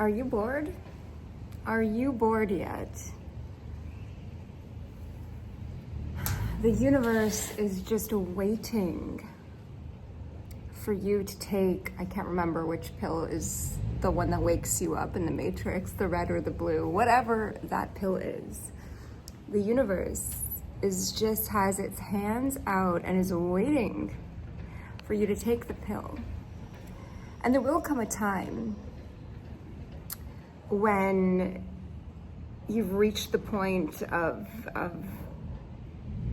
Are you bored? Are you bored yet? The universe is just waiting for you to take, I can't remember which pill is the one that wakes you up in the Matrix, the red or the blue, whatever that pill is. The universe just has its hands out and is waiting for you to take the pill. And there will come a time when you've reached the point of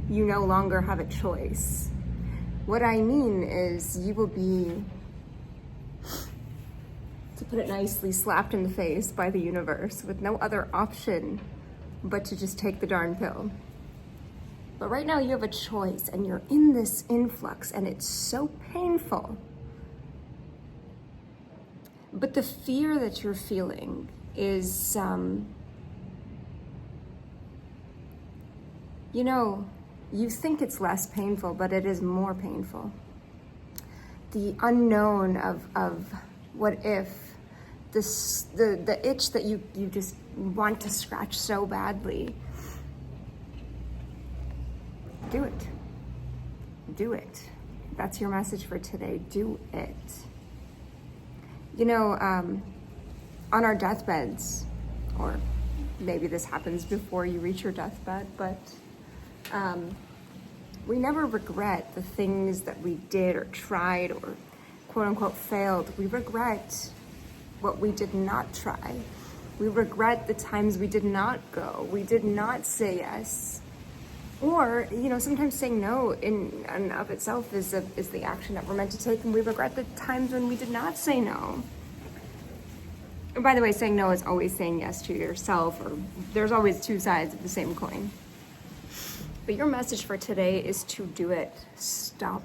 you no longer have a choice. What I mean is you will be, to put it nicely, slapped in the face by the universe with no other option but to just take the darn pill. But right now you have a choice and you're in this influx and it's so painful. But the fear that you're feeling is, you think it's less painful, but it is more painful. The unknown of what if, the itch that you just want to scratch so badly. Do it. Do it. That's your message for today. Do it. On our deathbeds, or maybe this happens before you reach your deathbed, but we never regret the things that we did or tried or quote unquote failed. We regret what we did not try. We regret the times we did not go. We did not say yes. Or, sometimes saying no in and of itself is the action that we're meant to take, and we regret the times when we did not say no. And by the way, saying no is always saying yes to yourself, or there's always two sides of the same coin. But your message for today is to do it. Stop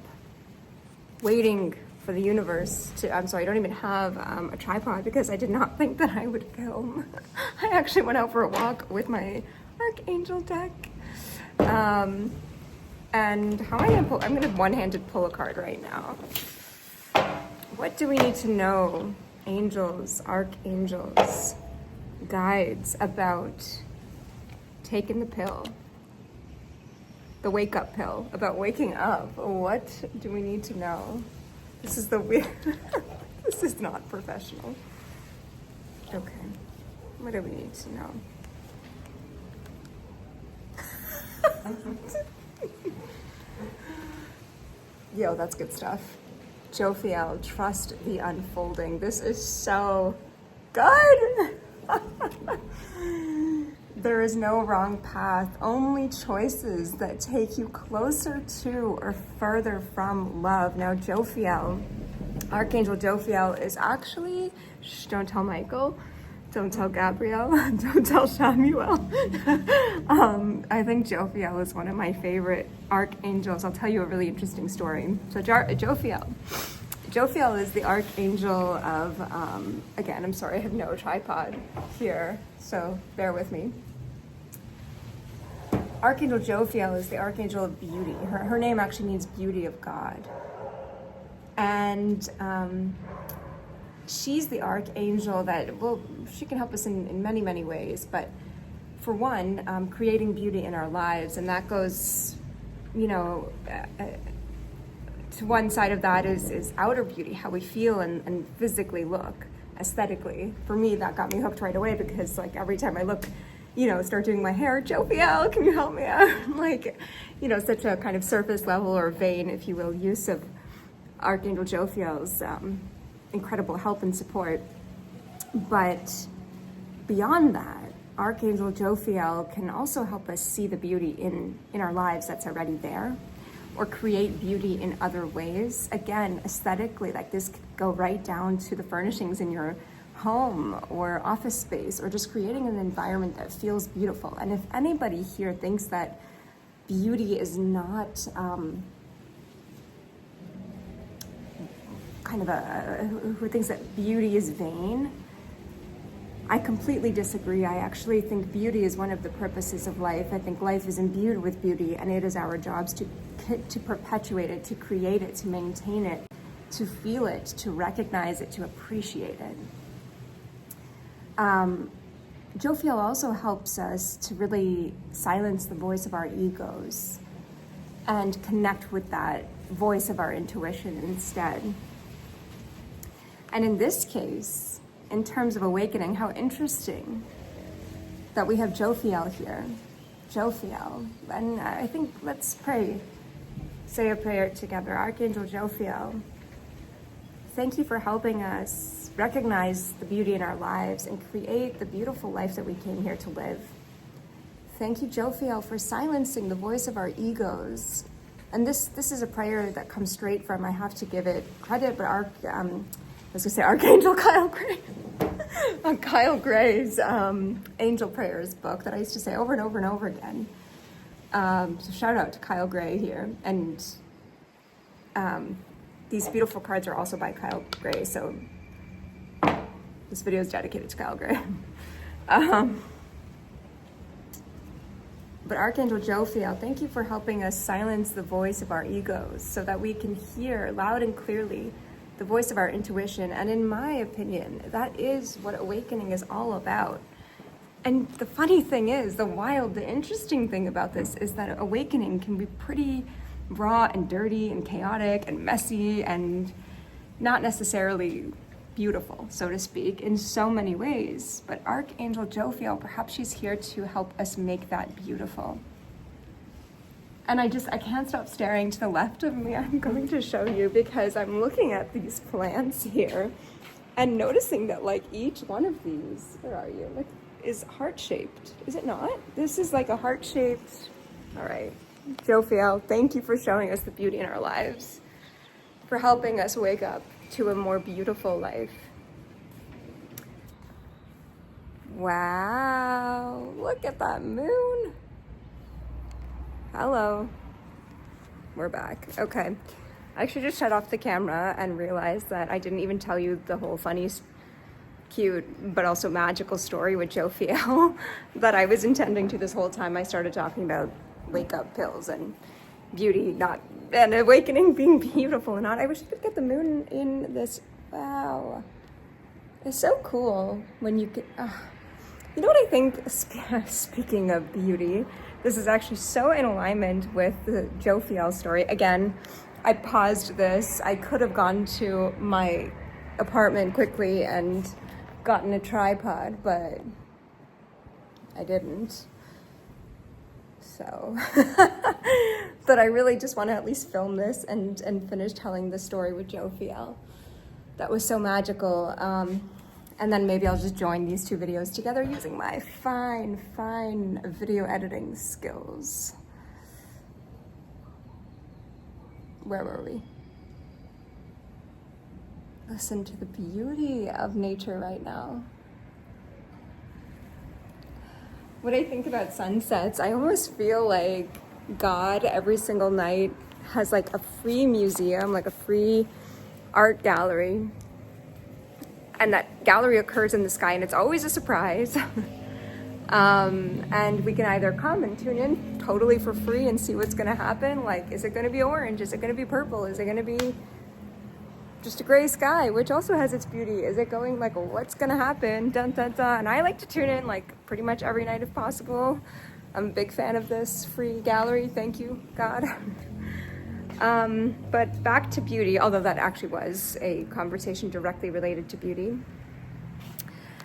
waiting for the universe to, I'm sorry, I don't even have a tripod because I did not think that I would film. I actually went out for a walk with my Archangel deck. And how am I gonna pull? I'm gonna one-handed pull a card right now. What do we need to know, angels, archangels, guides, about taking the pill? The wake-up pill, about waking up. What do we need to know? This is the weird, this is not professional. Okay, what do we need to know? Yo, that's good stuff. Jophiel, trust the unfolding. This is so good. There is no wrong path, only choices that take you closer to or further from love. Now, Jophiel, Archangel Jophiel is actually, shh, don't tell Michael, don't tell Gabrielle, don't tell Samuel. I think Jophiel is one of my favorite archangels. I'll tell you a really interesting story. So Jophiel is the archangel of, again, I'm sorry, I have no tripod here, so bear with me. Archangel Jophiel is the archangel of beauty. Her name actually means beauty of God. And she's the archangel that, well, she can help us in many, many ways. But for one, creating beauty in our lives. And that goes, to one side of that is outer beauty, how we feel and physically look, aesthetically. For me, that got me hooked right away because every time I look, start doing my hair, Jophiel, can you help me out? Such a kind of surface level or vein, if you will, use of Archangel Jophiel's incredible help and support. But beyond that, Archangel Jophiel can also help us see the beauty in our lives that's already there, or create beauty in other ways. Again, aesthetically, this could go right down to the furnishings in your home or office space, or just creating an environment that feels beautiful. And if anybody here thinks that beauty is not who thinks that beauty is vain, I completely disagree. I actually think beauty is one of the purposes of life. I think life is imbued with beauty, and it is our jobs to perpetuate it, to create it, to maintain it, to feel it, to recognize it, to appreciate it. Jophiel also helps us to really silence the voice of our egos and connect with that voice of our intuition instead. And in this case, in terms of awakening, how interesting that we have Jophiel here. Jophiel. And I think let's pray. Say a prayer together. Archangel Jophiel, thank you for helping us recognize the beauty in our lives and create the beautiful life that we came here to live. Thank you, Jophiel, for silencing the voice of our egos. And this is a prayer that comes straight from, I have to give it credit, but Archangel Kyle Gray. On Kyle Gray's Angel Prayers book that I used to say over and over and over again. So shout out to Kyle Gray here. And these beautiful cards are also by Kyle Gray, so this video is dedicated to Kyle Gray. But Archangel Jophiel, thank you for helping us silence the voice of our egos so that we can hear loud and clearly the voice of our intuition. And in my opinion, that is what awakening is all about. And the funny thing is, the interesting thing about this is that awakening can be pretty raw and dirty and chaotic and messy and not necessarily beautiful, so to speak, in so many ways. But Archangel Jophiel, perhaps she's here to help us make that beautiful. And I can't stop staring to the left of me. I'm going to show you because I'm looking at these plants here and noticing that like each one of these, where are you? Like, is heart-shaped. Is it not? This is like a heart-shaped. All right. Jophiel, thank you for showing us the beauty in our lives, for helping us wake up to a more beautiful life. Wow. Look at that moon. Hello. We're back. Okay. I actually just shut off the camera and realized that I didn't even tell you the whole funny, cute, but also magical story with Jophiel that I was intending to this whole time. I started talking about wake up pills and beauty, and awakening being beautiful and not. I wish I could get the moon in this. Wow. It's so cool when you get, you know what I think, speaking of beauty, this is actually so in alignment with the Jophiel story. Again, I paused this. I could have gone to my apartment quickly and gotten a tripod, but I didn't. So, but I really just want to at least film this and finish telling the story with Jophiel. That was so magical. And then maybe I'll just join these two videos together using my fine video editing skills. Where were we? Listen to the beauty of nature right now. When I think about sunsets, I almost feel like God every single night has like a free museum, like a free art gallery. And that gallery occurs in the sky and it's always a surprise. And we can either come and tune in totally for free and see what's gonna happen. Like, is it gonna be orange? Is it gonna be purple? Is it gonna be just a gray sky, which also has its beauty? Is it going like, what's gonna happen? Dun, dun, dun. And I like to tune in like pretty much every night if possible. I'm a big fan of this free gallery. Thank you, God. But back to beauty, although that actually was a conversation directly related to beauty.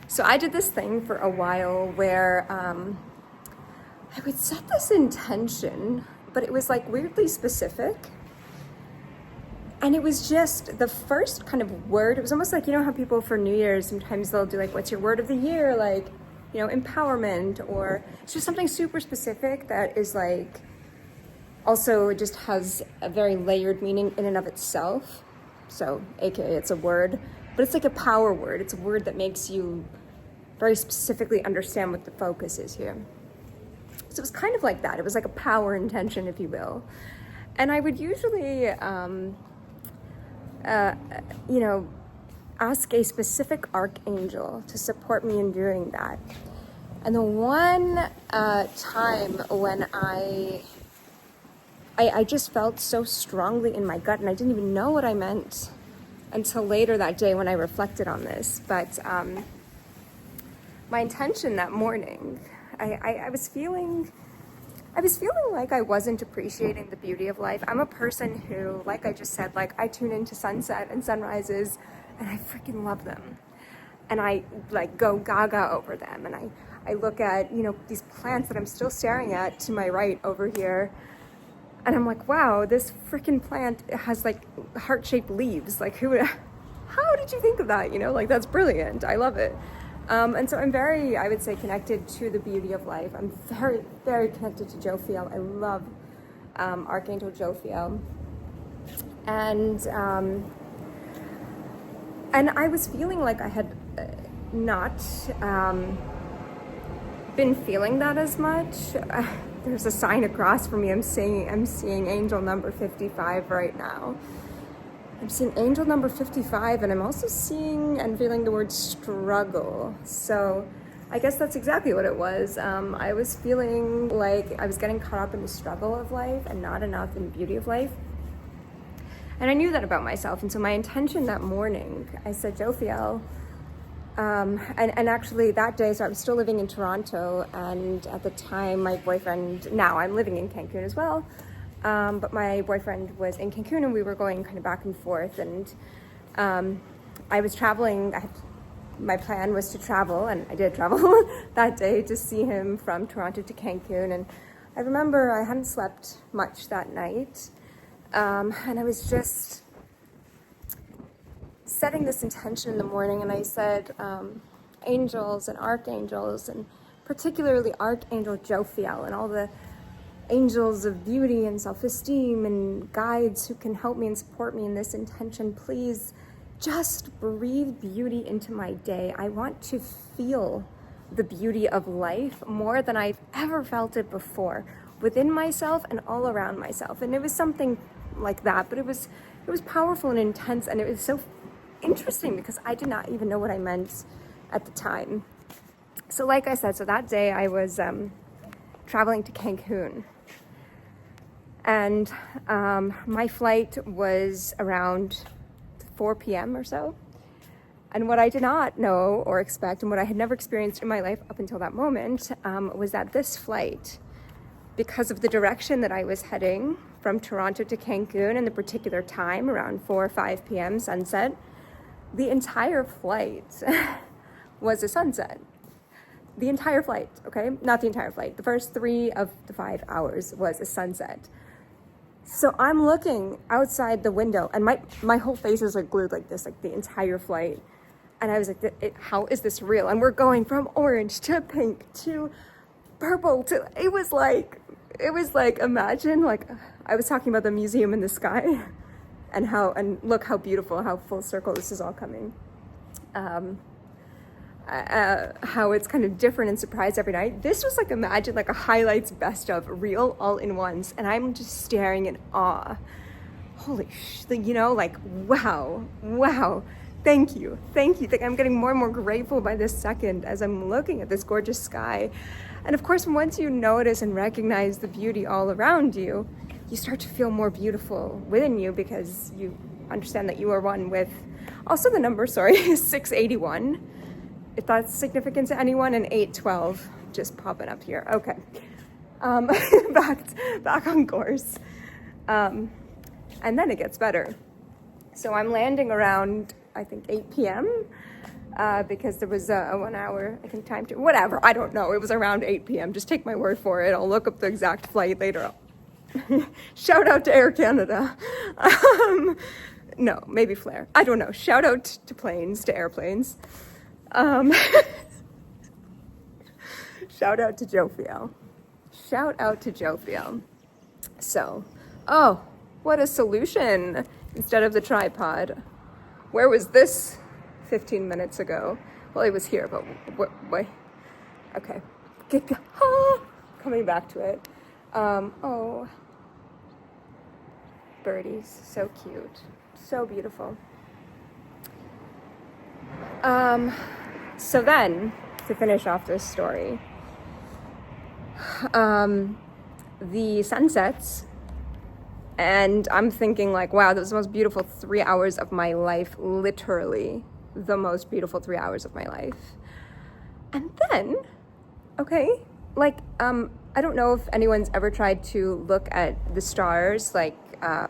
So I did this thing for a while where I would set this intention, but it was like weirdly specific. And it was just the first kind of word. It was almost like, you know how people for New Year's, sometimes they'll do like, what's your word of the year? Like, you know, empowerment, or it's just something super specific that is like, also just has a very layered meaning in and of itself. So, AKA it's a word, but it's like a power word. It's a word that makes you very specifically understand what the focus is here. So it was kind of like that. It was like a power intention, if you will. And I would usually, you know, ask a specific archangel to support me in doing that. And the one time when I just felt so strongly in my gut, and I didn't even know what I meant until later that day when I reflected on this. But my intention that morning, I was feeling like I wasn't appreciating the beauty of life. I'm a person who, like I just said, like I tune into sunset and sunrises and I freaking love them. And I like go gaga over them. And I look at, you know, these plants that I'm still staring at to my right over here. And I'm like, wow, this freaking plant has like heart-shaped leaves. Like how did you think of that? You know, like that's brilliant. I love it. And so I'm very, I would say, connected to the beauty of life. I'm very, very connected to Jophiel. I love Archangel Jophiel. And I was feeling like I had not been feeling that as much. There's a sign across from me. I'm seeing angel number 55 right now. I'm seeing angel number 55, and I'm also seeing and feeling the word struggle. So I guess that's exactly what it was. I was feeling like I was getting caught up in the struggle of life and not enough in the beauty of life. And I knew that about myself. And so my intention that morning, I said, Jophiel, and actually that day, so I was still living in Toronto, and at the time my boyfriend, now I'm living in Cancun as well, but my boyfriend was in Cancun and we were going kind of back and forth, and I was traveling. My plan was to travel, and I did travel that day to see him from Toronto to Cancun. And I remember I hadn't slept much that night, and I was just setting this intention in the morning, and I said, angels and archangels, and particularly Archangel Jophiel and all the angels of beauty and self-esteem and guides who can help me and support me in this intention, please just breathe beauty into my day. I want to feel the beauty of life more than I've ever felt it before, within myself and all around myself. And it was something like that, but it was powerful and intense, and it was so interesting because I did not even know what I meant at the time. So like I said, so that day I was traveling to Cancun, and my flight was around 4 p.m. or so. And what I did not know or expect, and what I had never experienced in my life up until that moment, was that this flight, because of the direction that I was heading from Toronto to Cancun and the particular time, around 4 or 5 p.m. sunset, the entire flight was a sunset. The entire flight, okay? Not the entire flight. The first 3 of the 5 hours was a sunset. So I'm looking outside the window, and my whole face is like glued like this, like the entire flight. And I was like, how is this real? And we're going from orange to pink to purple to, it was like, imagine, like, I was talking about the museum in the sky, and look how beautiful, how full circle this is all coming. How it's kind of different and surprised every night. This was like, imagine like a highlights best of reel all in once, and I'm just staring in awe. Holy you know, like, wow, thank you. Like, I'm getting more and more grateful by this second as I'm looking at this gorgeous sky. And of course, once you notice and recognize the beauty all around you, you start to feel more beautiful within you, because you understand that you are one with, also the number, is 681. If that's significant to anyone, and 812 just popping up here. Okay, back on course. And then it gets better. So I'm landing around, I think, 8 p.m. Because there was a 1 hour, I think, time to, whatever, I don't know. It was around 8 p.m. Just take my word for it. I'll look up the exact flight later. Shout out to Air Canada. No, maybe Flair. I don't know. Shout out to planes, to airplanes. Shout out to Jophiel. So, oh, what a solution instead of the tripod. Where was this 15 minutes ago? Well, it was here, but what? Okay. Coming back to it. Oh, birdies, so cute, so beautiful. So then, to finish off this story, the sun sets, and I'm thinking like, wow, that was the most beautiful 3 hours of my life, literally the most beautiful 3 hours of my life. And then, okay, like, I don't know if anyone's ever tried to look at the stars, like,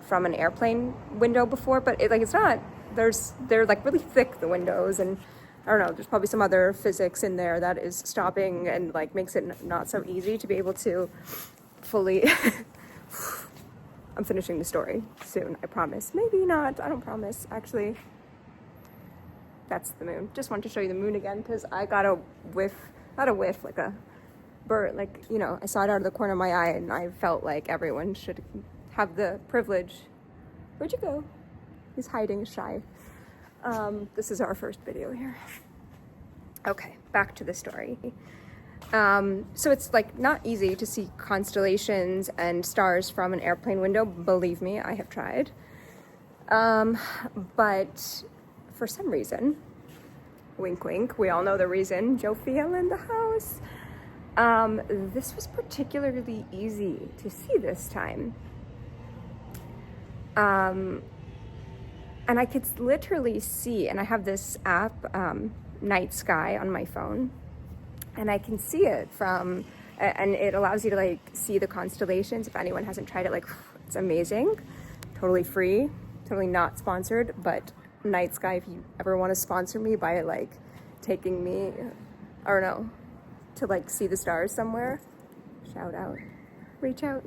from an airplane window before, but it's not, they're like really thick, the windows, and I don't know, there's probably some other physics in there that is stopping and like makes it not so easy to be able to fully, I'm finishing the story soon, I promise. Maybe not, I don't promise, actually. That's the moon. Just wanted to show you the moon again because I got a whiff, not a whiff, like a bird, like, you know, I saw it out of the corner of my eye and I felt like everyone should have the privilege. Where'd you go? He's hiding, shy. This is our first video here. Okay, back to the story. So it's like not easy to see constellations and stars from an airplane window. Believe me, I have tried. But for some reason, wink wink, we all know the reason, Jophiel in the house, this was particularly easy to see this time. And I could literally see, and I have this app, Night Sky, on my phone, and I can see it from, and it allows you to like see the constellations. If anyone hasn't tried it, like, it's amazing, totally free, totally not sponsored, but Night Sky, if you ever want to sponsor me by like taking me, I don't know, to like see the stars somewhere, shout out, reach out,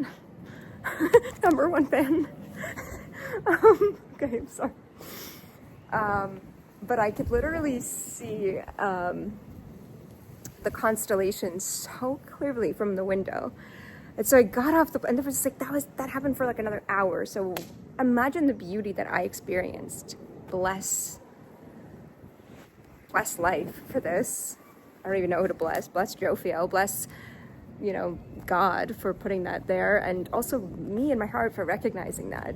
#1 fan. Okay, I'm sorry. But I could literally see the constellations so clearly from the window. And so I got off and it was like, that happened for like another hour. So imagine the beauty that I experienced. Bless life for this. I don't even know who to bless. Bless Jophiel. Bless, you know, God for putting that there. And also me in my heart for recognizing that.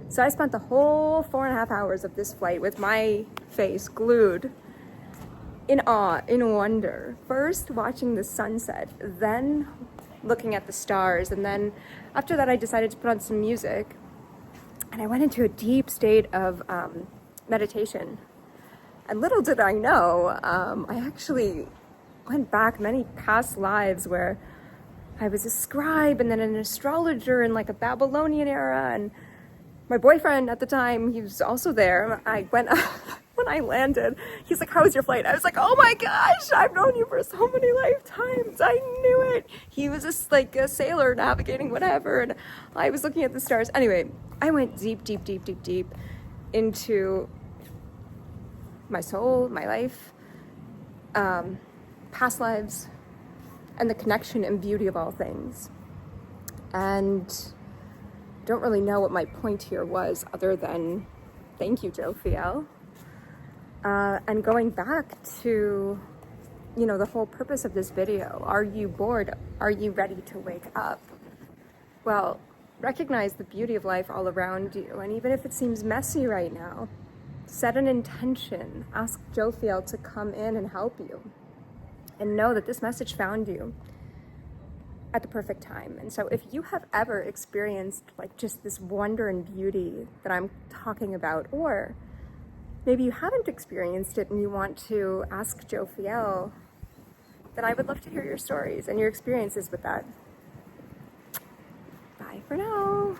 So I spent the whole 4.5 hours of this flight with my face glued in awe, in wonder. First watching the sunset, then looking at the stars. And then after that, I decided to put on some music. And I went into a deep state of meditation. And little did I know, I actually went back many past lives where I was a scribe and then an astrologer in like a Babylonian era. And my boyfriend at the time, he was also there. I went, when I landed, he's like, "How was your flight?" I was like, "Oh my gosh, I've known you for so many lifetimes. I knew it." He was just like a sailor navigating whatever. And I was looking at the stars. Anyway, I went deep, deep, deep, deep, deep into my soul, my life, past lives, and the connection and beauty of all things. And don't really know what my point here was other than thank you, Jophiel. And going back to, you know, the whole purpose of this video. Are you bored? Are you ready to wake up? Well, recognize the beauty of life all around you. And even if it seems messy right now, set an intention. Ask Jophiel to come in and help you. And know that this message found you at the perfect time. And so if you have ever experienced like just this wonder and beauty that I'm talking about, or maybe you haven't experienced it and you want to ask Jophiel, then I would love to hear your stories and your experiences with that. Bye for now.